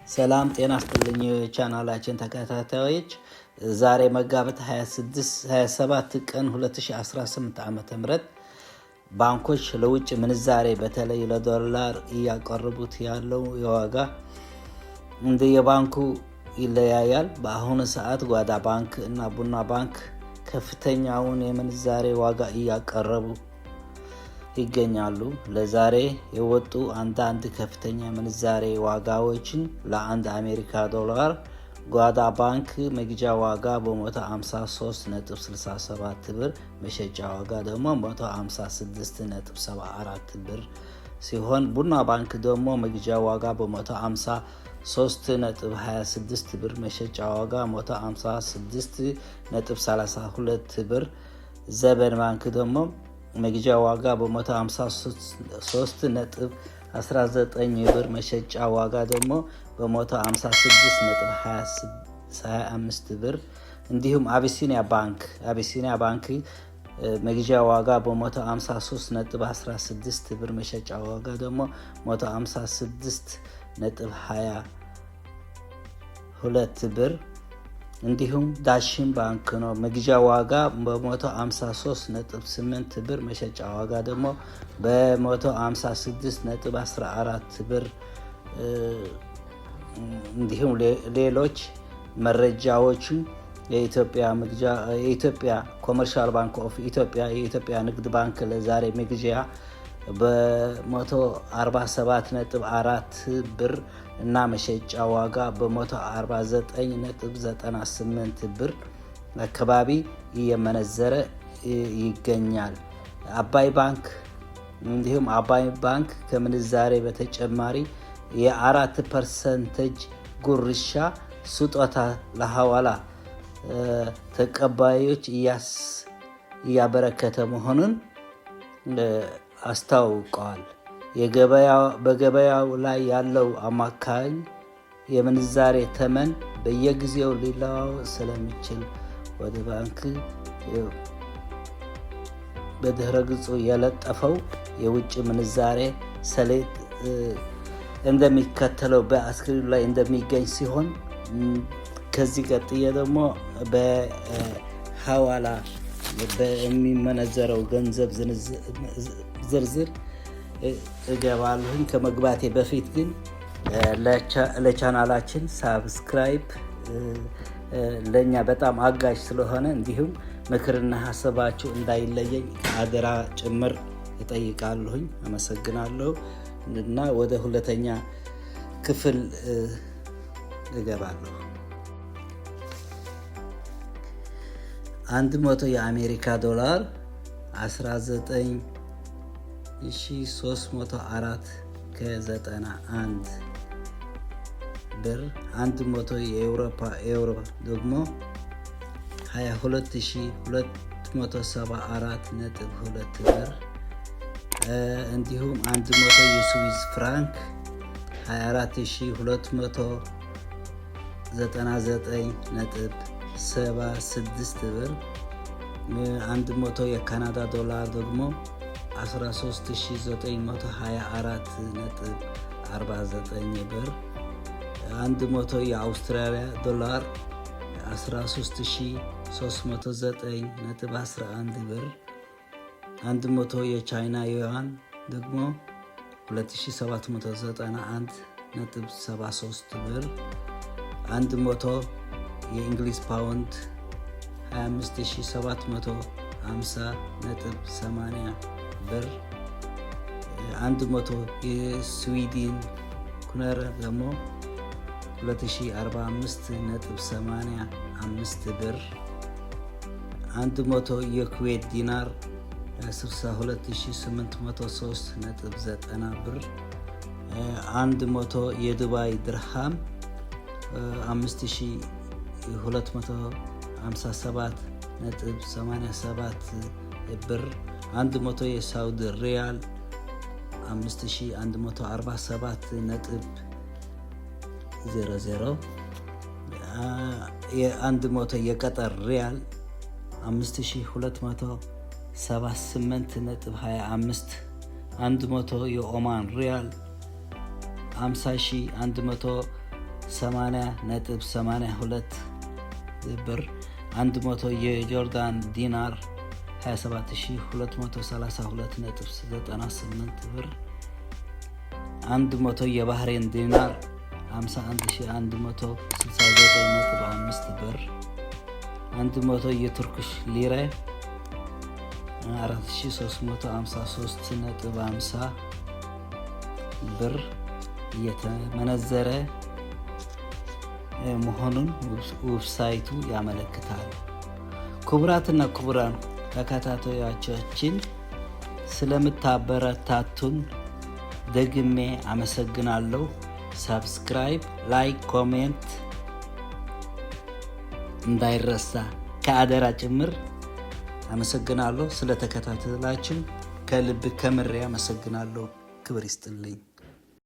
ሰላም ጤና ይስጥልኝ ቻናላችን ተከታታዮች ዛሬ መጋቢት 27 ቀን 2018 ዓ.ም ባንኮች ለውጭ ምንዛሬ በተለይ ለዶላር ያቀርቡት ያለው የዋጋ እንደ የባንኩ ይለያያል። በአሁኑ ሰዓት ጓዳ ባንክ እና ቡና ባንክ ከፍተኛውን የምንዛሬ ዋጋ ያቀርቡ ይገኛሉ። ለዛሬ የወጡ አንዳንድ ከፍተኛ ምንዛሬ ዋጋዎችን ለአንድ አሜሪካ ዶላር ጓዳ ባንክ መግዣ ዋጋ በ153.67 ብር፣ መሸጫ ዋጋ ደግሞ 156.74 ብር ሲሆን ቡና ባንክ ደግሞ መግዣ ዋጋ በ153.26 ብር፣ መሸጫ ዋጋ 156.32 ብር፣ ዘበን ባንክ ደግሞ መግዣ ዋጋ በ153.19 ብር፣ መሸጫ ዋጋ ደግሞ በ156.25 ብር እንዲሁም አቢሲኒያ ባንክ መግዣ ዋጋ በ153.16 ብር፣ መሸጫ ዋጋ ደግሞ 156.22 ብር እንዲሁም ዳሽን ባንክ ነው መግዣ ዋጋ በ153.8 ብር፣ መሸጫ ዋጋ ደግሞ በ156.14 ብር እንዲሁም ሌሎች መረጃዎች የኢትዮጵያ ኮመርሻል ባንክ ኦፍ ኢትዮጵያ የኢትዮጵያ ንግድ ባንክ ለዛሬ መግዣ በ147.4 ብር እና መሸጫ ዋጋ በ149.98 ብር አካባቢ እየመነዘረ ይገኛል። አባይ ባንክ ከምንዛሬ በተጨማሪ የ4% ጉርሻ ስጦታ ለሐዋላ ተቀባዮች እያበረከተ መሆኑን አስታውቀዋል። በገበያው ላይ ያለው አማካኝ የምንዛሬ ተመን በየጊዜው ሊለዋወጥ ስለሚችል ወደ ባንክ በድህረ ገጹ የለጠፈው የውጭ ምንዛሬ ሰሌድ እንደሚከተለው በስክሪኑ ላይ እንደሚገኝ ሲሆን ከዚህ ቀጥዬ ደግሞ በሐዋላ በሚመነዘረው ገንዘብ ዝርዝር እገባለሁኝ። ከመግባቴ በፊት ግን ለቻናላችን ሳብስክራይብ ለኛ በጣም አጋዥ ስለሆነ እንዲሁም ምክርና ሀሳባችሁ እንዳይለየኝ አደራ ጭምር እጠይቃለሁኝ። አመሰግናለሁ እና ወደ ሁለተኛ ክፍል እገባለሁ። 100 የአሜሪካ ዶላር 19,304 ከ91 ብር፣ 100 የአውሮፓ ኤውሮ ደግሞ 22,274.2 ብር እንዲሁም 100 የስዊዝ ፍራንክ 24,299.76 ብር፣ 100 የካናዳ ዶላር ደግሞ 13,924.49 ብር፣ 100 የአውስትራሊያ ዶላር 13,309.11 ብር፣ 100 የቻይና ዩዋን ደግሞ 2,791.73 ብር፣ 100 የእንግሊዝ ፓውንድ 25,750.80 ብር፣ 100 የስዊድን ኩነር ደግሞ 2,045.85 ብር፣ 100 የኩዌት ዲናር 62,803.90 ብር፣ 100 የዱባይ ድርሃም 5,257.87 ብር፣ 100 የሳውዲ ሪያል 5,147.00 100 የቀጠር ሪያል 5,278.25 100 የኦማን ሪያል 50,100 80.82 ብር 100 የጆርዳን ዲናር 27232.98 ብር 100 የባህሬን ዲናር 51169.5 ብር 100 የቱርክሽ ሊራ 4353.50 ብር እየተመነዘረ መሆኑን ዌብሳይቱ ያመለክታል። ክቡራትና ክቡራን ተከታታዮቻችን ስለምታበረታቱን ደግሜ አመሰግናለሁ። ሰብስክራይብ፣ ላይክ፣ ኮሜንት እንዳይረሳ ከአደራ ጭምር። አመሰግናለሁ። ስለተከታተላችሁ ከልብ ከምሬ አመሰግናለሁ። ክብር ይስጥልኝ።